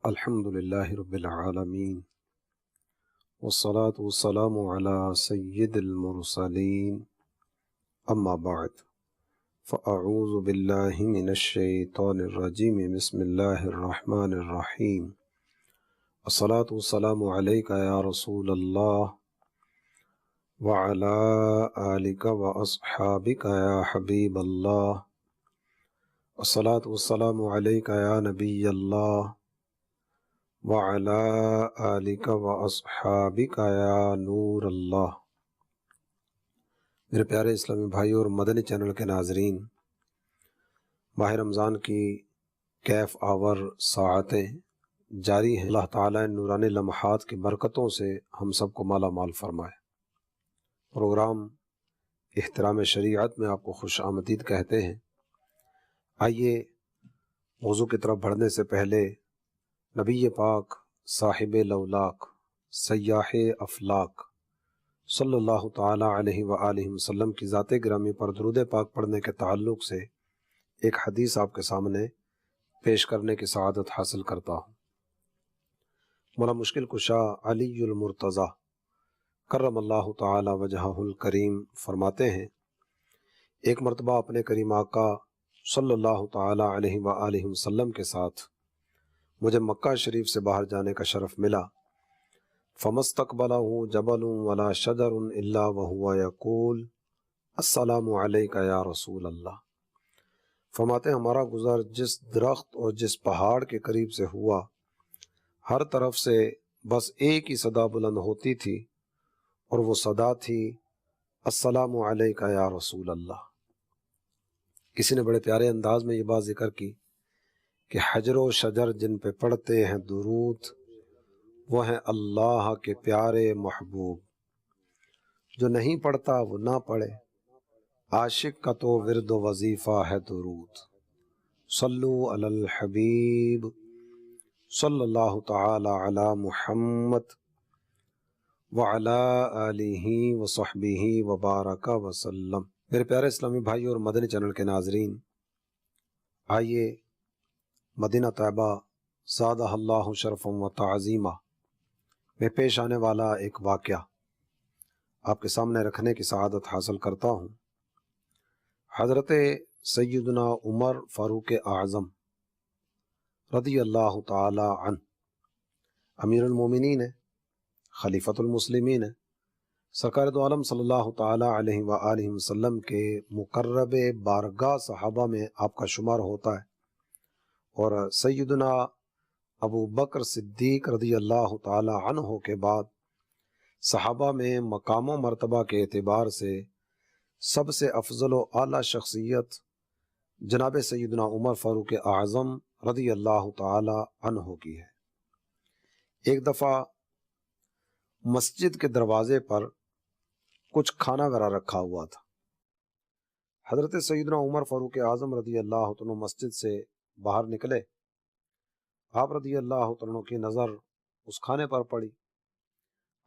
الحمد لله رب العالمين والصلاة والسلام على سيد المرسلين أما بعد فأعوذ بالله من الشيطان الرجيم بسم الله الرحمن الرحيم الصلاة والسلام عليك يا رسول الله وعلى آلك وأصحابك يا حبيب الله الصلاة والسلام عليك يا نبي الله وعلى آلك وأصحابك يا نور اللہ۔ میرے پیارے اسلامی بھائیوں اور مدنی چینل کے ناظرین، ماہ رمضان کی کیف آور ساعتیں جاری ہیں۔ اللہ تعالیٰ نورانی لمحات کی برکتوں سے ہم سب کو مالا مال فرمائے۔ پروگرام احترام شریعت میں آپ کو خوش آمدید کہتے ہیں۔ آئیے موضوع کی طرف بڑھنے سے پہلے نبی پاک صاحب لولاک سیاح افلاک صلی اللہ تعالی علیہ وآلہ وسلم کی ذات گرامی پر درود پاک پڑھنے کے تعلق سے ایک حدیث آپ کے سامنے پیش کرنے کی سعادت حاصل کرتا ہوں۔ مولا مشکل کشا علی المرتضی کرم اللہ تعالی وجہہ الکریم فرماتے ہیں، ایک مرتبہ اپنے کریم آقا صلی اللہ تعالی علیہ وآلہ وسلم کے ساتھ مجھے مکہ شریف سے باہر جانے کا شرف ملا۔ فَمَسْتَقْبَلَهُ جَبَلٌ وَلَا شَجَرٌ إِلَّا وَهُوَ يَقُولُ السلام علیکہ یا رسول اللہ۔ فرماتے ہیں ہمارا گزر جس درخت اور جس پہاڑ کے قریب سے ہوا، ہر طرف سے بس ایک ہی صدا بلند ہوتی تھی، اور وہ صدا تھی السلام علیکہ یا رسول اللہ۔ کسی نے بڑے پیارے انداز میں یہ بات ذکر کی کہ حجر و شجر جن پہ پڑھتے ہیں درود، وہ ہیں اللہ کے پیارے محبوب۔ جو نہیں پڑھتا وہ نہ پڑھے، عاشق کا تو ورد و وظیفہ ہے درود۔ صلو علی الحبیب صلی اللہ تعالی علی محمد وعلی آلہ وصحبہ وبارک وسلم۔ میرے پیارے اسلامی بھائی اور مدنی چینل کے ناظرین، آئیے مدینہ طیبہ زادہ اللہ شرفا و تعظیمہ میں پیش آنے والا ایک واقعہ آپ کے سامنے رکھنے کی سعادت حاصل کرتا ہوں۔ حضرت سیدنا عمر فاروق اعظم رضی اللہ تعالی عنہ امیر المومنین ہیں، خلیفۃ المسلمین ہیں، سرکار دو عالم صلی اللہ تعالی علیہ وآلہ وسلم کے مقرب بارگاہ صحابہ میں آپ کا شمار ہوتا ہے، اور سیدنا ابو بکر صدیق رضی اللہ تعالی عنہ کے بعد صحابہ میں مقام و مرتبہ کے اعتبار سے سب سے افضل و اعلیٰ شخصیت جناب سیدنا عمر فاروق اعظم رضی اللہ تعالی عنہ کی ہے۔ ایک دفعہ مسجد کے دروازے پر کچھ کھانا وغیرہ رکھا ہوا تھا۔ حضرت سیدنا عمر فاروق اعظم رضی اللہ عنہ مسجد سے باہر نکلے، آپ رضی اللہ عنہ کی نظر اس کھانے پر پڑی۔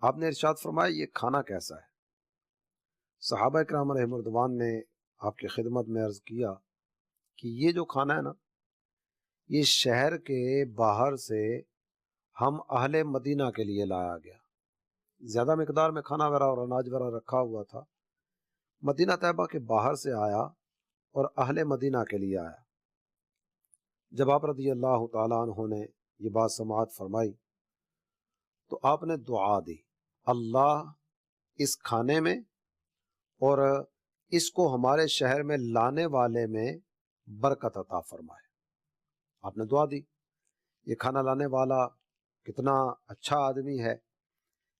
آپ نے ارشاد فرمایا یہ کھانا کیسا ہے؟ صحابہ کرام علیہم رضوان نے آپ کی خدمت میں عرض کیا کہ یہ جو کھانا ہے نا، یہ شہر کے باہر سے ہم اہل مدینہ کے لیے لایا گیا۔ زیادہ مقدار میں کھانا وغیرہ اور اناج وغیرہ رکھا ہوا تھا، مدینہ طیبہ کے باہر سے آیا اور اہل مدینہ کے لیے آیا۔ جب آپ رضی اللہ تعالیٰ عنہ نے یہ بات سماعت فرمائی تو آپ نے دعا دی، اللہ اس کھانے میں اور اس کو ہمارے شہر میں لانے والے میں برکت عطا فرمائے۔ آپ نے دعا دی، یہ کھانا لانے والا کتنا اچھا آدمی ہے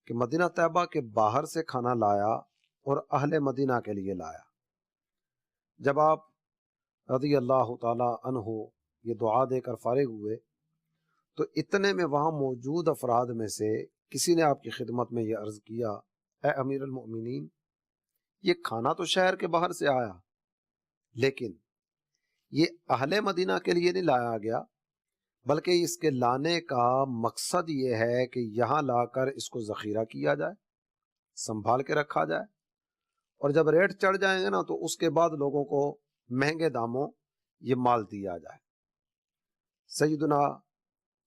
کہ مدینہ طیبہ کے باہر سے کھانا لایا اور اہل مدینہ کے لیے لایا۔ جب آپ رضی اللہ تعالی عنہ یہ دعا دے کر فارغ ہوئے تو اتنے میں وہاں موجود افراد میں سے کسی نے آپ کی خدمت میں یہ عرض کیا، اے امیر المؤمنین، یہ کھانا تو شہر کے باہر سے آیا، لیکن یہ اہل مدینہ کے لیے نہیں لایا گیا، بلکہ اس کے لانے کا مقصد یہ ہے کہ یہاں لا کر اس کو ذخیرہ کیا جائے، سنبھال کے رکھا جائے، اور جب ریٹ چڑھ جائیں گے نا تو اس کے بعد لوگوں کو مہنگے داموں یہ مال دیا جائے۔ سیدنا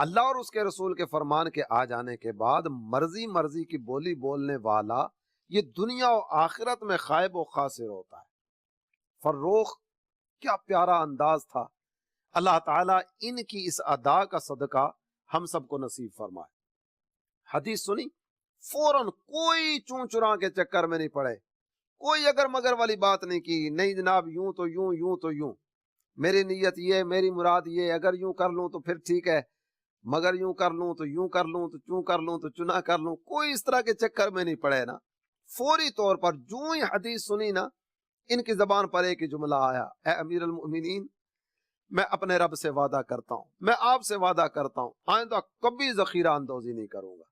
اللہ اور اس کے رسول کے فرمان کے آ جانے کے بعد مرضی مرضی کی بولی بولنے والا یہ دنیا و آخرت میں خائب و خاسر ہوتا ہے۔ فروخ کیا پیارا انداز تھا، اللہ تعالیٰ ان کی اس ادا کا صدقہ ہم سب کو نصیب فرمائے۔ حدیث سنی، فوراً کوئی چون چرا کے چکر میں نہیں پڑے، کوئی اگر مگر والی بات نہیں کی، نہیں جناب یوں تو یوں، یوں تو یوں، میری نیت یہ، میری مراد یہ، اگر یوں کر لوں تو پھر ٹھیک ہے، مگر یوں کر لوں تو یوں کر لوں تو چوں کر لوں تو چنا کر لوں، کوئی اس طرح کے چکر میں نہیں پڑے نا۔ فوری طور پر جو ہی حدیث سنی نا، ان کی زبان پر ایک ہی جملہ آیا، اے امیر المؤمنین، میں اپنے رب سے وعدہ کرتا ہوں، میں آپ سے وعدہ کرتا ہوں، آئندہ کبھی ذخیرہ اندوزی نہیں کروں گا۔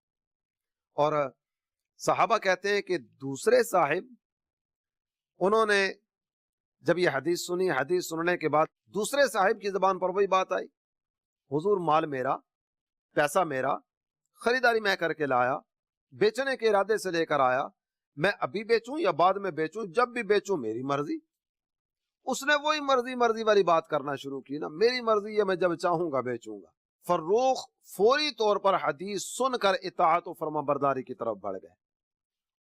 اور صحابہ کہتے ہیں کہ دوسرے صاحب انہوں نے جب یہ حدیث سنی، حدیث سننے کے بعد دوسرے صاحب کی زبان پر وہی بات آئی، حضور مال میرا، پیسہ میرا، خریداری میں کر کے لایا، بیچنے کے ارادے سے لے کر آیا، میں ابھی بیچوں یا بعد میں بیچوں، جب بھی بیچوں میری مرضی۔ اس نے وہی مرضی مرضی والی بات کرنا شروع کی نا، میری مرضی ہے، میں جب چاہوں گا بیچوں گا۔ فروخ فوری طور پر حدیث سن کر اطاعت و فرما برداری کی طرف بڑھ گئے،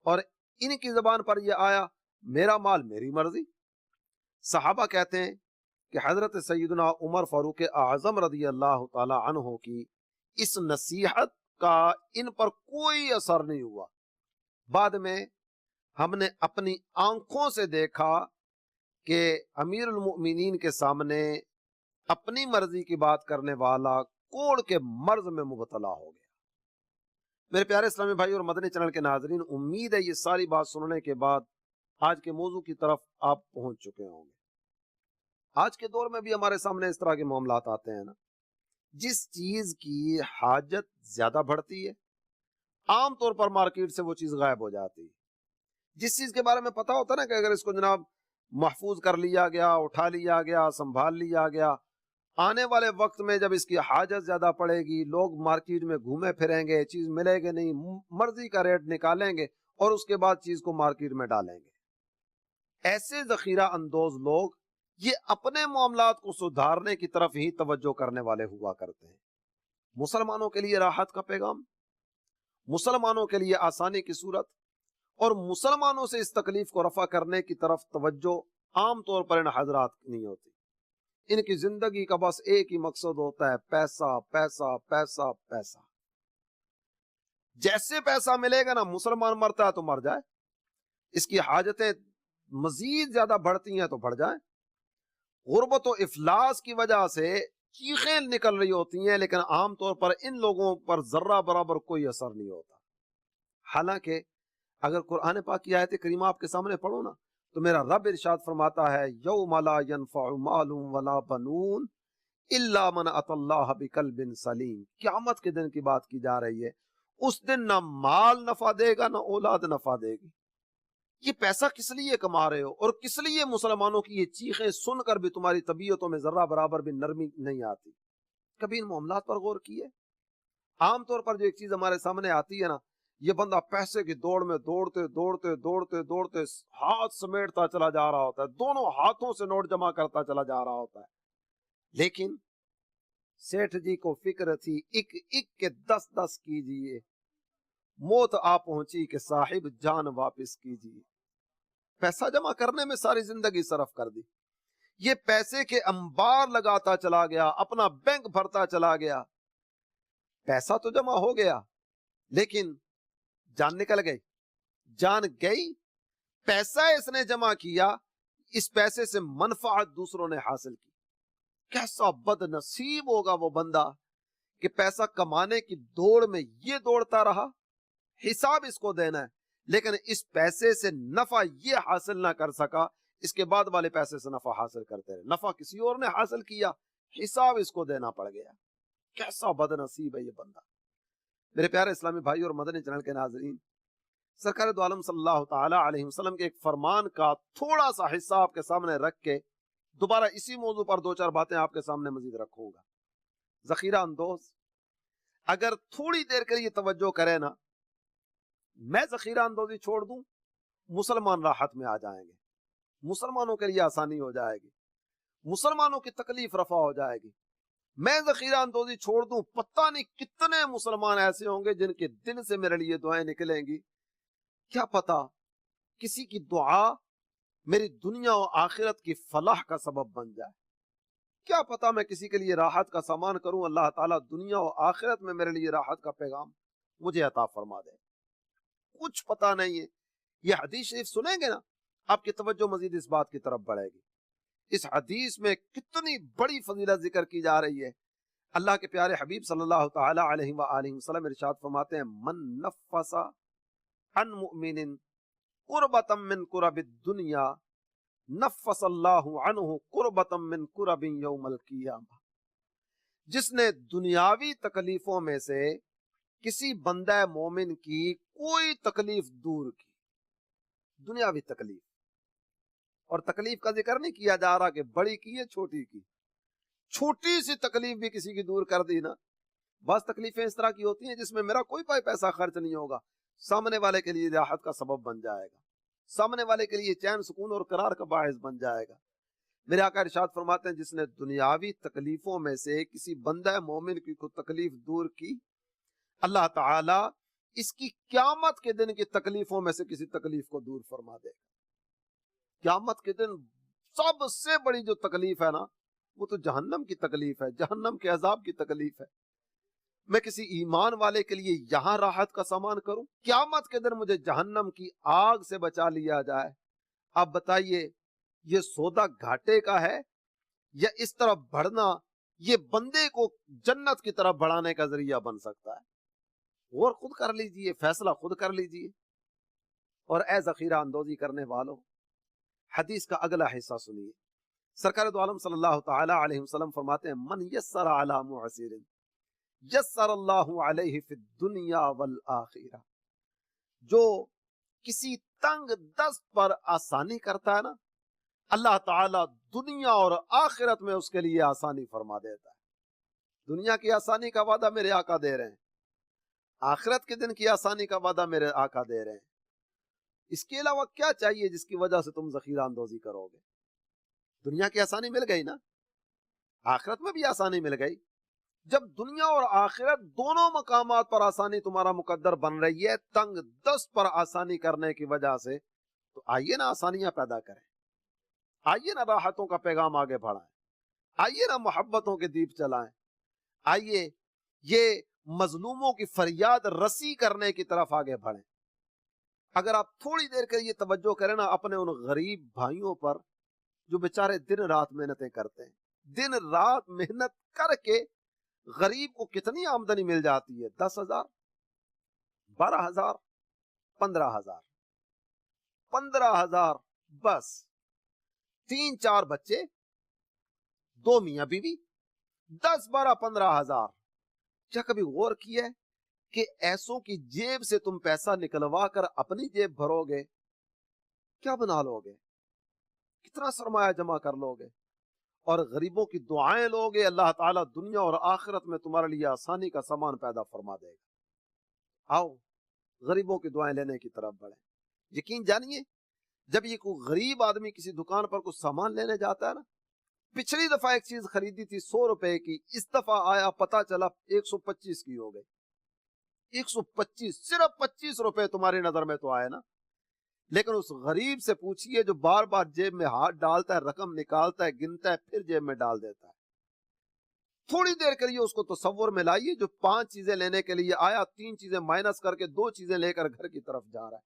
اور ان کی زبان پر یہ آیا، میرا مال میری مرضی۔ صحابہ کہتے ہیں کہ حضرت سیدنا عمر فاروق اعظم رضی اللہ تعالی عنہ کی اس نصیحت کا ان پر کوئی اثر نہیں ہوا۔ بعد میں ہم نے اپنی آنکھوں سے دیکھا کہ امیر المؤمنین کے سامنے اپنی مرضی کی بات کرنے والا کوڑ کے مرض میں مبتلا ہو گیا۔ میرے پیارے اسلامی بھائی اور مدنی چینل کے ناظرین، امید ہے یہ ساری بات سننے کے بعد آج کے موضوع کی طرف آپ پہنچ چکے ہوں گے۔ آج کے دور میں بھی ہمارے سامنے اس طرح کے معاملات آتے ہیں نا، جس چیز کی حاجت زیادہ بڑھتی ہے عام طور پر مارکیٹ سے وہ چیز غائب ہو جاتی ہے۔ جس چیز کے بارے میں پتا ہوتا ہے نا کہ اگر اس کو جناب محفوظ کر لیا گیا، اٹھا لیا گیا، سنبھال لیا گیا، آنے والے وقت میں جب اس کی حاجت زیادہ پڑے گی، لوگ مارکیٹ میں گھومے پھریں گے، چیز ملے گی نہیں، مرضی کا ریٹ نکالیں گے اور اس کے بعد چیز کو مارکیٹ میں ڈالیں گے۔ ایسے ذخیرہ اندوز لوگ یہ اپنے معاملات کو سدھارنے کی طرف ہی توجہ کرنے والے ہوا کرتے ہیں۔ مسلمانوں کے لیے راحت کا پیغام، مسلمانوں کے لیے آسانی کی صورت، اور مسلمانوں سے اس تکلیف کو رفع کرنے کی طرف توجہ عام طور پر ان حضرات کی نہیں ہوتی۔ ان کی زندگی کا بس ایک ہی مقصد ہوتا ہے، پیسہ پیسہ پیسہ پیسہ۔ جیسے پیسہ ملے گا نا، مسلمان مرتا ہے تو مر جائے، اس کی حاجتیں مزید زیادہ بڑھتی ہیں تو بڑھ جائیں۔ غربت و افلاس کی وجہ سے چیخیں نکل رہی ہوتی ہیں، لیکن عام طور پر ان لوگوں پر ذرہ برابر کوئی اثر نہیں ہوتا۔ حالانکہ اگر قرآن پاک کی آیت کریمہ آپ کے سامنے پڑھو نا، تو میرا رب ارشاد فرماتا ہے، یوم لا ینفع مال ولا بنون الا من اتى اللہ بقلب سلیم۔ قیامت کے دن کی بات کی جا رہی ہے، اس دن نہ مال نفع دے گا نہ اولاد نفع دے گی۔ یہ پیسہ کس لیے کما رہے ہو، اور کس لیے مسلمانوں کی یہ چیخیں سن کر بھی تمہاری طبیعتوں میں ذرہ برابر بھی نرمی نہیں آتی؟ کبھی ان معاملات پر غور کیے؟ عام طور پر جو ایک چیز ہمارے سامنے آتی ہے نا، یہ بندہ پیسے کی دوڑ میں دوڑتے دوڑتے دوڑتے دوڑتے ہاتھ سمیٹتا چلا جا رہا ہوتا ہے، دونوں ہاتھوں سے نوٹ جمع کرتا چلا جا رہا ہوتا ہے، لیکن سیٹھ جی کو فکر تھی ایک ایک کے 10 کیجئے، موت آ پہنچی کہ صاحب جان واپس کیجئے۔ پیسہ جمع کرنے میں ساری زندگی صرف کر دی، یہ پیسے کے انبار لگاتا چلا گیا، اپنا بینک بھرتا چلا گیا، پیسہ تو جمع ہو گیا لیکن جان نکل گئی، جان گئی۔ پیسہ اس نے جمع کیا، اس پیسے سے منفعت دوسروں نے حاصل کی۔ کیسا بد نصیب ہوگا وہ بندہ کہ پیسہ کمانے کی دوڑ میں یہ دوڑتا رہا، حساب اس کو دینا ہے، لیکن اس پیسے سے نفع یہ حاصل نہ کر سکا، اس کے بعد والے پیسے سے نفع حاصل کرتے رہے، نفع کسی اور نے حاصل کیا، حساب اس کو دینا پڑ گیا۔ کیسا بد نصیب ہے یہ بندہ۔ میرے پیارے اسلامی بھائی اور مدنی چینل کے ناظرین، سرکار دو عالم صلی اللہ تعالی علیہ وسلم کے ایک فرمان کا تھوڑا سا حصہ آپ کے سامنے رکھ کے دوبارہ اسی موضوع پر 2-4 باتیں آپ کے سامنے مزید رکھوں گا۔ ذخیرہ اندوز اگر تھوڑی دیر کے لیے توجہ کرے نا، میں ذخیرہ اندوزی چھوڑ دوں، مسلمان راحت میں آ جائیں گے، مسلمانوں کے لیے آسانی ہو جائے گی، مسلمانوں کی تکلیف رفع ہو جائے گی، میں ذخیرہ اندوزی چھوڑ دوں، پتہ نہیں کتنے مسلمان ایسے ہوں گے جن کے دل سے میرے لیے دعائیں نکلیں گی. کیا پتا کسی کی دعا میری دنیا و آخرت کی فلاح کا سبب بن جائے. کیا پتا میں کسی کے لیے راحت کا سامان کروں، اللہ تعالیٰ دنیا و آخرت میں میرے لیے راحت کا پیغام مجھے عطا فرما دے. کچھ پتا نہیں ہے. یہ حدیث شریف سنیں گے نا، آپ کی توجہ مزید اس بات کی طرف بڑھے گی. اس حدیث میں کتنی بڑی فضیلت ذکر کی جا رہی ہے. اللہ کے پیارے حبیب صلی اللہ تعالی علیہ وآلہ وسلم ارشاد فرماتے ہیں، من نفس عن مؤمن قربۃ من قرب الدنیا نفس اللہ عنہ قربۃ من قرب یوم القیامہ. جس نے دنیاوی تکلیفوں میں سے کسی بندہ مومن کی کوئی تکلیف دور کی، دنیاوی تکلیف، اور تکلیف کا ذکر نہیں کیا جا رہا کہ بڑی کی ہے چھوٹی کی، چھوٹی سی تکلیف بھی کسی کی دور کر دی نا. بعض تکلیفیں اس طرح کی ہوتی ہیں جس میں میرا کوئی پیسہ خرچ نہیں ہوگا، سامنے والے کے لیے راحت کا سبب بن جائے گا، سامنے والے کے لیے چین سکون اور قرار کا باعث بن جائے گا. میرے آقا ارشاد فرماتے ہیں، جس نے دنیاوی تکلیفوں میں سے کسی بندہ مومن کی کوئی تکلیف دور کی، اللہ تعالی اس کی قیامت کے دن کی تکلیفوں میں سے کسی تکلیف کو دور فرما دے گا. قیامت کے دن سب سے بڑی جو تکلیف ہے نا، وہ تو جہنم کی تکلیف ہے، جہنم کے عذاب کی تکلیف ہے. میں کسی ایمان والے کے لیے یہاں راحت کا سامان کروں، قیامت کے دن مجھے جہنم کی آگ سے بچا لیا جائے. آپ بتائیے یہ سودا گھاٹے کا ہے یا اس طرف بڑھنا یہ بندے کو جنت کی طرف بڑھانے کا ذریعہ بن سکتا ہے؟ اور خود کر لیجئے، فیصلہ خود کر لیجئے. اور اے ذخیرہ اندوزی کرنے والوں، حدیث کا اگلا حصہ سنیے. سرکار دو عالم صلی اللہ تعالی علیہ وسلم فرماتے ہیں، من یسر علی معسر یسر اللہ علیہ فی الدنیا والآخرہ. جو کسی تنگ دست پر آسانی کرتا ہے نا، اللہ تعالی دنیا اور آخرت میں اس کے لیے آسانی فرما دیتا ہے. دنیا کی آسانی کا وعدہ میرے آقا دے رہے ہیں، آخرت کے دن کی آسانی کا وعدہ میرے آقا دے رہے ہیں. اس کے علاوہ کیا چاہیے جس کی وجہ سے تم ذخیرہ اندوزی کرو گے؟ دنیا کی آسانی مل گئی نا، آخرت میں بھی آسانی مل گئی. جب دنیا اور آخرت دونوں مقامات پر آسانی تمہارا مقدر بن رہی ہے تنگ دست پر آسانی کرنے کی وجہ سے، تو آئیے نا آسانیاں پیدا کریں، آئیے نا راحتوں کا پیغام آگے بڑھائیں، آئیے نا محبتوں کے دیپ چلائیں، آئیے یہ مظلوموں کی فریاد رسی کرنے کی طرف آگے بڑھیں. اگر آپ تھوڑی دیر کے لیے توجہ کریں نا اپنے ان غریب بھائیوں پر جو بیچارے دن رات محنتیں کرتے ہیں، دن رات محنت کر کے غریب کو کتنی آمدنی مل جاتی ہے؟ 10,000، 12,000، 15,000، 15,000، بس 3-4 بچے، 2 میاں بیوی، 10، 12، 15,000. کیا کبھی غور کیا ہے کہ ایسوں کی جیب سے تم پیسہ نکلوا کر اپنی جیب بھرو گے، کیا بنا لو گے؟ کتنا سرمایہ جمع کر لو گے؟ اور غریبوں کی دعائیں لو گے، اللہ تعالیٰ دنیا اور آخرت میں تمہارے لیے آسانی کا سامان پیدا فرما دے گا. آؤ غریبوں کی دعائیں لینے کی طرف بڑھیں. یقین جانیے، جب یہ کوئی غریب آدمی کسی دکان پر کچھ سامان لینے جاتا ہے نا، پچھلی دفعہ ایک چیز خریدی تھی 100 روپے کی، اس دفعہ آیا پتا چلا 125 کی ہو گئی. 125، صرف 25 روپے تمہاری نظر میں تو آئے نا. لیکن اس غریب سے پوچھئے جو بار بار جیب میں ہاتھ ڈالتا ہے، رقم نکالتا ہے، گنتا ہے، پھر جیب میں ڈال دیتا ہے. تھوڑی دیر کے لیے اس کو تصور میں لائیے، جو 5 چیزیں لینے کے لیے آیا، 3 چیزیں مائنس کر کے 2 چیزیں لے کر گھر کی طرف جا رہا ہے،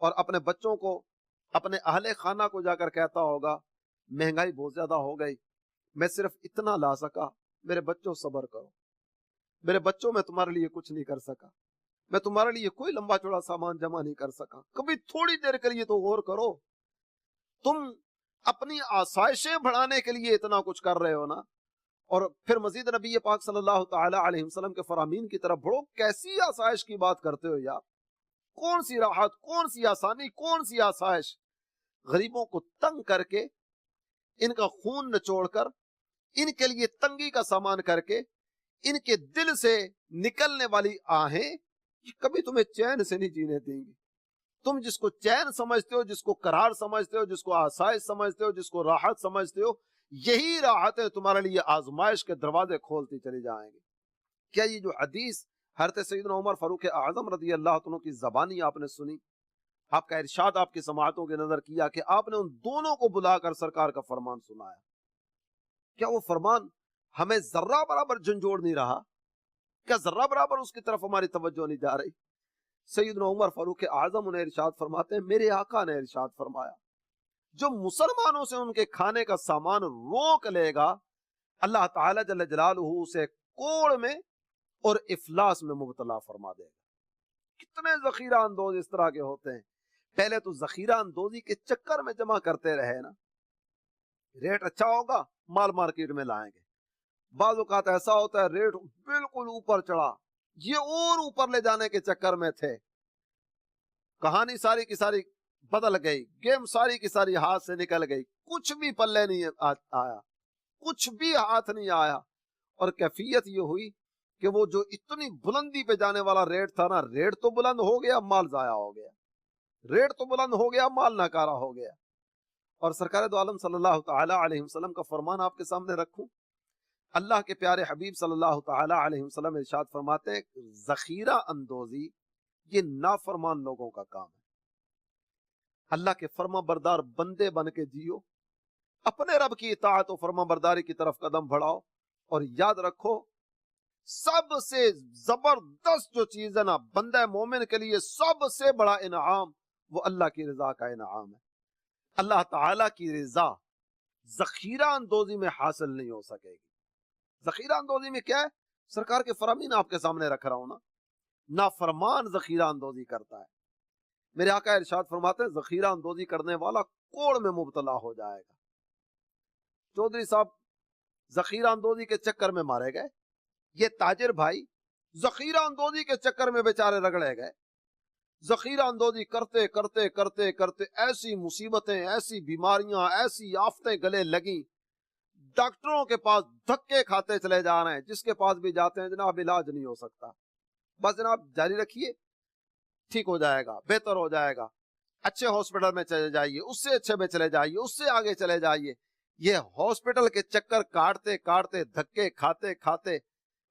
اور اپنے بچوں کو، اپنے اہل خانہ کو جا کر کہتا ہوگا مہنگائی بہت زیادہ ہو گئی، میں صرف اتنا لا سکا، میرے بچوں صبر کرو، میرے بچوں میں تمہارے لیے کچھ نہیں کر سکا، میں تمہارے لیے کوئی لمبا چوڑا سامان جمع نہیں کر سکا. کبھی تھوڑی دیر کے لیے تو غور کرو، تم اپنی آسائشیں بڑھانے کے لیے اتنا کچھ کر رہے ہو نا، اور پھر مزید نبی پاک صلی اللہ تعالی علیہ وسلم کے فرامین کی طرف بڑھو. کیسی آسائش کی بات کرتے ہو یار؟ کون سی راحت، کون سی آسانی، کون سی آسائش؟ غریبوں کو تنگ کر کے، ان کا خون نچوڑ کر، ان کے لیے تنگی کا سامان کر کے، ان کے دل سے نکلنے والی آہیں یہ کبھی تمہیں چین سے نہیں جینے دیں گی. تم جس کو چین سمجھتے ہو، جس کو قرار سمجھتے ہو، جس کو آسائش سمجھتے ہو، جس کو راحت سمجھتے ہو، یہی راحتیں تمہارے لیے آزمائش کے دروازے کھولتی چلی جائیں گی۔ کیا یہ جو حدیث حضرت سیدنا عمر فاروق اعظم رضی اللہ عنہ کی زبانی آپ نے سنی، آپ کا ارشاد آپ کی سماعتوں کے نظر کیا کہ آپ نے ان دونوں کو بلا کر سرکار کا فرمان سنایا، کیا وہ فرمان ہمیں ذرہ برابر جھنجھوڑ نہیں رہا؟ کیا ذرہ برابر اس کی طرف ہماری توجہ نہیں جا رہی؟ سیدنا عمر فاروق اعظم انہیں ارشاد فرماتے ہیں، میرے آقا نے ارشاد فرمایا جو مسلمانوں سے ان کے کھانے کا سامان روک لے گا، اللہ تعالی جل جلالہ اسے کوڑ میں اور افلاس میں مبتلا فرما دے گا۔ کتنے ذخیرہ اندوز اس طرح کے ہوتے ہیں، پہلے تو ذخیرہ اندوزی کے چکر میں جمع کرتے رہے نا، ریٹ اچھا ہوگا مال مارکیٹ میں لائیں گے، بعض اوقات ایسا ہوتا ہے ریٹ بالکل اوپر چڑھا، یہ اور اوپر لے جانے کے چکر میں تھے، کہانی ساری کی ساری بدل گئی، گیم ساری کی ساری ہاتھ سے نکل گئی، کچھ بھی پلے نہیں آیا، کچھ بھی ہاتھ نہیں آیا، اور کیفیت یہ ہوئی کہ وہ جو اتنی بلندی پہ جانے والا ریٹ تھا نا، ریٹ تو بلند ہو گیا، مال ضائع ہو گیا، ریٹ تو بلند ہو گیا، مال ناکارہ ہو گیا۔ اور سرکار دو عالم صلی اللہ تعالی علیہ وسلم کا فرمان آپ کے سامنے رکھوں، اللہ کے پیارے حبیب صلی اللہ تعالی علیہ وسلم ارشاد فرماتے ہیں ذخیرہ اندوزی یہ نافرمان لوگوں کا کام ہے، اللہ کے فرما بردار بندے بن کے جیو، اپنے رب کی اطاعت و فرما برداری کی طرف قدم بڑھاؤ، اور یاد رکھو سب سے زبردست جو چیز ہے نا بندہ مومن کے لیے، سب سے بڑا انعام وہ اللہ کی رضا کا انعام ہے۔ اللہ تعالی کی رضا ذخیرہ اندوزی میں حاصل نہیں ہو سکے گی۔ ذخیرہ اندوزی میں کیا ہے؟ سرکار کے فرامین آپ کے سامنے رکھ رہا ہوں نا، نافرمان ذخیرہ اندوزی کرتا ہے، میرے آقا ارشاد فرماتے ہیں ذخیرہ اندوزی کرنے والا کوڑ میں مبتلا ہو جائے گا۔ چودھری صاحب ذخیرہ اندوزی کے چکر میں مارے گئے، یہ تاجر بھائی ذخیرہ اندوزی کے چکر میں بیچارے رگڑے گئے، ذخیرہ اندوزی کرتے کرتے کرتے کرتے ایسی مصیبتیں، ایسی بیماریاں، ایسی آفتیں گلے لگیں، ڈاکٹروں کے پاس دھکے کھاتے چلے جا رہے ہیں، جس کے پاس بھی جاتے ہیں جناب علاج نہیں ہو سکتا، بس جناب جاری رکھیے ٹھیک ہو جائے گا، بہتر ہو جائے گا، اچھے ہاسپٹل میں چلے جائیے، اس سے اچھے میں چلے جائیے، اس سے آگے چلے جائیے۔ یہ ہاسپٹل کے چکر کاٹتے کاٹتے، دھکے کھاتے کھاتے،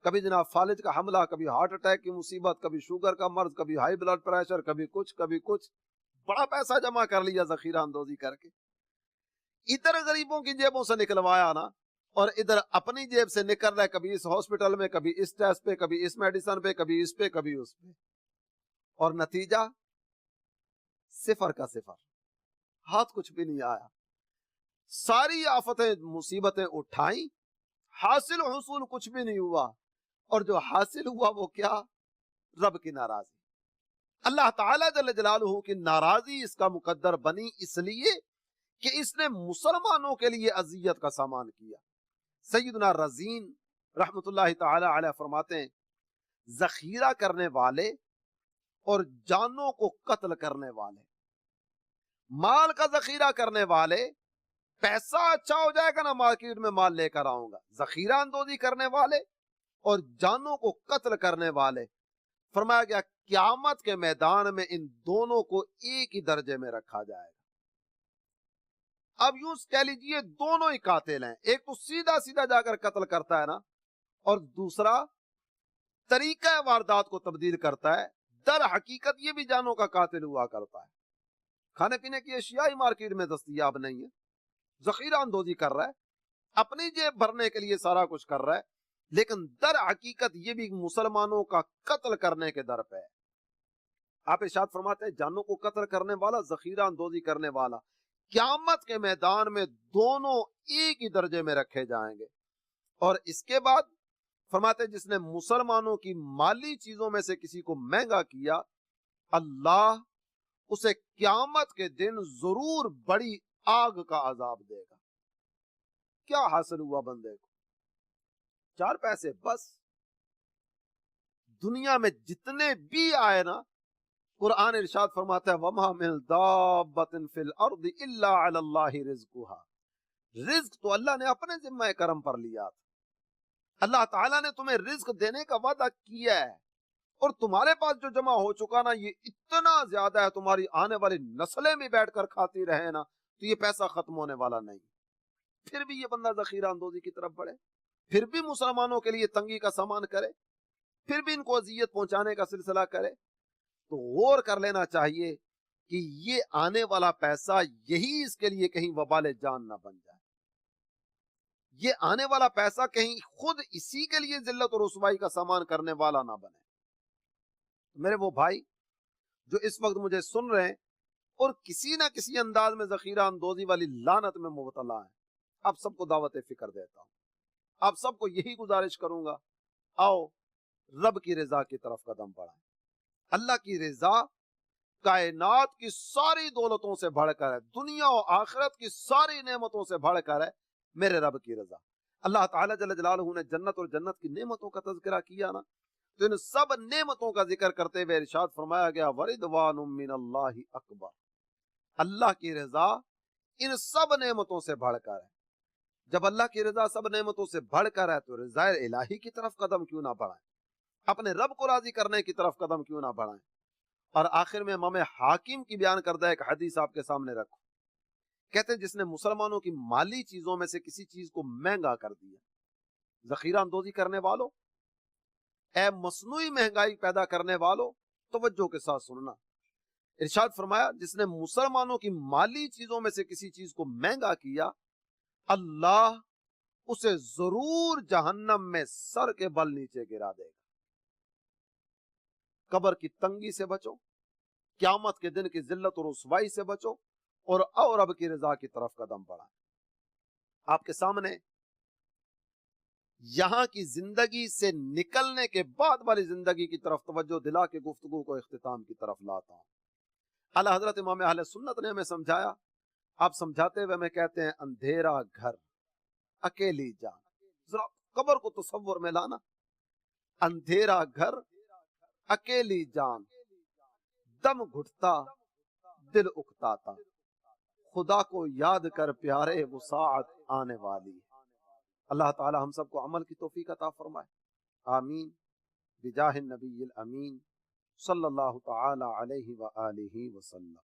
کبھی جناب فالج کا حملہ، کبھی ہارٹ اٹیک کی مصیبت، کبھی شوگر کا مرض، کبھی ہائی بلڈ پریشر، کبھی کچھ کبھی کچھ، بڑا پیسہ جمع کر لیا ذخیرہ اندوزی کر کے، ادھر غریبوں کی جیبوں سے نکلوایا نا، اور ادھر اپنی جیب سے نکل رہا ہے، کبھی اس ہاسپٹل میں، کبھی اس ٹیسٹ پہ، کبھی اس میڈیسن پہ، کبھی اس پہ، کبھی اس پہ، اور نتیجہ صفر کا صفر، ہاتھ کچھ بھی نہیں آیا، ساری آفتیں مصیبتیں اٹھائیں، حاصل حصول کچھ بھی نہیں ہوا، اور جو حاصل ہوا وہ کیا؟ رب کی ناراضی، اللہ تعالی جل جلالہ کی ناراضی اس کا مقدر بنی، اس لیے کہ اس نے مسلمانوں کے لیے اذیت کا سامان کیا۔ سیدنا رزین رحمت اللہ تعالی علیہ فرماتے ہیں ذخیرہ کرنے والے اور جانوں کو قتل کرنے والے، مال کا ذخیرہ کرنے والے، پیسہ اچھا ہو جائے گا نا مارکیٹ میں مال لے کر آؤں گا، ذخیرہ اندوزی کرنے والے اور جانوں کو قتل کرنے والے، فرمایا گیا قیامت کے میدان میں ان دونوں کو ایک ہی درجے میں رکھا جائے گا۔ اب یوں کہہ لیجئے دونوں ہی قاتل ہیں، ایک تو سیدھا سیدھا جا کر قتل کرتا ہے نا، اور دوسرا طریقہ واردات کو تبدیل کرتا ہے، در حقیقت یہ بھی جانوں کا قاتل ہوا کرتا ہے، کھانے پینے کی اشیاء ہی مارکیٹ میں دستیاب نہیں ہے، ذخیرہ اندوزی کر رہا ہے، اپنی جیب بھرنے کے لیے سارا کچھ کر رہا ہے، لیکن در حقیقت یہ بھی مسلمانوں کا قتل کرنے کے در پہ ہے۔ آپ ارشاد فرماتے ہیں جانوں کو قتل کرنے والا، ذخیرہ اندوزی کرنے والا، قیامت کے میدان میں دونوں ایک ہی درجے میں رکھے جائیں گے۔ اور اس کے بعد فرماتے جس نے مسلمانوں کی مالی چیزوں میں سے کسی کو مہنگا کیا، اللہ اسے قیامت کے دن ضرور بڑی آگ کا عذاب دے گا۔ کیا حاصل ہوا بندے کو؟ چار پیسے بس، دنیا میں جتنے بھی آئے نا، قرآن ارشاد فرماتا ہے وَمَا مِن دَابَّةٍ فِي الْأَرْضِ إِلَّا عَلَى اللَّهِ رِزْقُهَا، رزق تو اللہ نے اپنے ذمہ کرم پر لیا تھا، اللہ تعالیٰ نے تمہیں رزق دینے کا وعدہ کیا ہے، اور تمہارے پاس جو جمع ہو چکا نا یہ اتنا زیادہ ہے، تمہاری آنے والی نسلیں بھی بیٹھ کر کھاتی رہے نا تو یہ پیسہ ختم ہونے والا نہیں۔ پھر بھی یہ بندہ ذخیرہ اندوزی کی طرف بڑھے، پھر بھی مسلمانوں کے لیے تنگی کا سامان کرے، پھر بھی ان کو اذیت پہنچانے کا سلسلہ کرے، تو غور کر لینا چاہیے کہ یہ آنے والا پیسہ یہی اس کے لیے کہیں وبال جان نہ بن جائے، یہ آنے والا پیسہ کہیں خود اسی کے لیے ذلت اور رسوائی کا سامان کرنے والا نہ بنے۔ میرے وہ بھائی جو اس وقت مجھے سن رہے ہیں اور کسی نہ کسی انداز میں ذخیرہ اندوزی والی لعنت میں مبتلا ہیں، آپ سب کو دعوت فکر دیتا ہوں، آپ سب کو یہی گزارش کروں گا، آؤ رب کی رضا کی طرف قدم بڑھائیں۔ اللہ کی رضا کائنات کی ساری دولتوں سے بڑھ کر ہے، دنیا و آخرت کی ساری نعمتوں سے بڑھ کر ہے میرے رب کی رضا۔ اللہ تعالیٰ جل جلالہ نے جنت اور جنت کی نعمتوں کا تذکرہ کیا نا، تو ان سب نعمتوں کا ذکر کرتے ہوئے ارشاد فرمایا گیا وَرِضْوَانٌ مِّنَ اللَّهِ اکبر، اللہ کی رضا ان سب نعمتوں سے بڑھ کر ہے۔ جب اللہ کی رضا سب نعمتوں سے بڑھ کر ہے تو رضا الہی کی طرف قدم کیوں نہ بڑھائیں، اپنے رب کو راضی کرنے کی طرف قدم کیوں نہ بڑھائیں۔ اور آخر میں امام حاکم کی بیان کردہ ایک حدیث آپ کے سامنے رکھو، کہتے ہیں جس نے مسلمانوں کی مالی چیزوں میں سے کسی چیز کو مہنگا کر دیا، ذخیرہ اندوزی کرنے والوں، اے مصنوعی مہنگائی پیدا کرنے والوں، توجہ کے ساتھ سننا، ارشاد فرمایا جس نے مسلمانوں کی مالی چیزوں میں سے کسی چیز کو مہنگا کیا، اللہ اسے ضرور جہنم میں سر کے بل نیچے گرا دے گا۔ قبر کی تنگی سے بچو، قیامت کے دن کی ذلت اور رسوائی سے بچو، اور رب کی رضا کی طرف قدم بڑھائیں۔ آپ کے سامنے یہاں کی زندگی سے نکلنے کے بعد والی زندگی کی طرف توجہ دلا کے گفتگو کو اختتام کی طرف لاتا ہوں۔ اعلی حضرت امام اہل سنت نے ہمیں سمجھایا، آپ سمجھاتے ہوئے ہمیں کہتے ہیں اندھیرا گھر اکیلی جان، ذرا قبر کو تصور میں لانا، اندھیرا گھر اکیلی جان، دم گھٹتا دل اکتاتا، خدا کو یاد کر پیارے وہ ساعت آنے والی۔ اللہ تعالی ہم سب کو عمل کی توفیق عطا فرمائے، آمین بجاہ النبی الامین صلی اللہ تعالی علیہ وآلہ وسلم۔